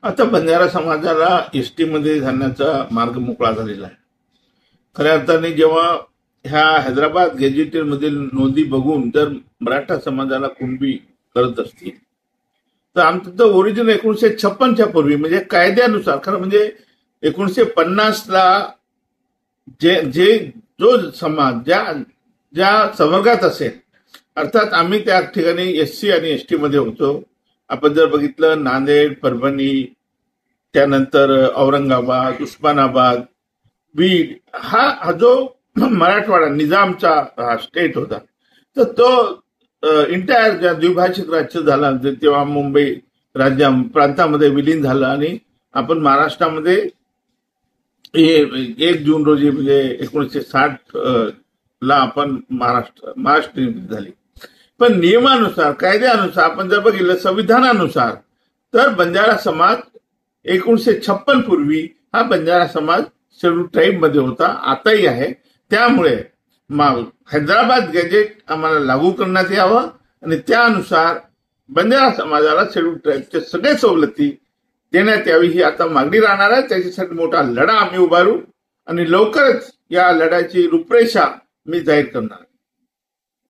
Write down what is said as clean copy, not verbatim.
आता बंजारा समाजाला एसटी मध्ये जाण्याचा मार्ग मोकळा झालेला आहे. खऱ्या अर्थाने जेव्हा ह्या हैदराबाद गॅजेटेड मधील नोंदी बघून जर मराठा समाजाला कुणबी करत असतील तर आमचं तर ओरिजिनल 1956च्या पूर्वी म्हणजे कायद्यानुसार खरं म्हणजे 1950ला जे जे जो समाज ज्या संवर्गात असेल अर्थात आम्ही त्या ठिकाणी एससी आणि एसटी मध्ये होतो. आपण जर बघितलं नांदेड, परभणी, त्यानंतर औरंगाबाद, उस्मानाबाद, बीड हा जो मराठवाडा निजामचा हा स्टेट होता तर तो इंटायर ज्या द्विभाषिक राज्य झाला तेव्हा मुंबई राज्य प्रांतामध्ये विलीन झालं आणि आपण महाराष्ट्रामध्ये 1 जून रोजी म्हणजे 1960 ला आपण महाराष्ट्र निर्मित झाली. पण नियमानुसार कायद्यानुसार आपण जर बघितलं संविधानानुसार तर बंजारा समाज 1956 पूर्वी हा बंजारा समाज शेड्यूल ट्राईब मध्ये होता, आताही आहे. त्यामुळे हैदराबाद गॅजेट आम्हाला लागू करण्यात यावं आणि त्यानुसार बंजारा समाजाला शेड्यूल ट्राईबच्या सगळे सवलती देण्यात यावी ही आता मागणी राहणार आहे. त्याच्यासाठी मोठा लढा आम्ही उभारू आणि लवकरच या लढ्याची रूपरेषा मी जाहीर करणार.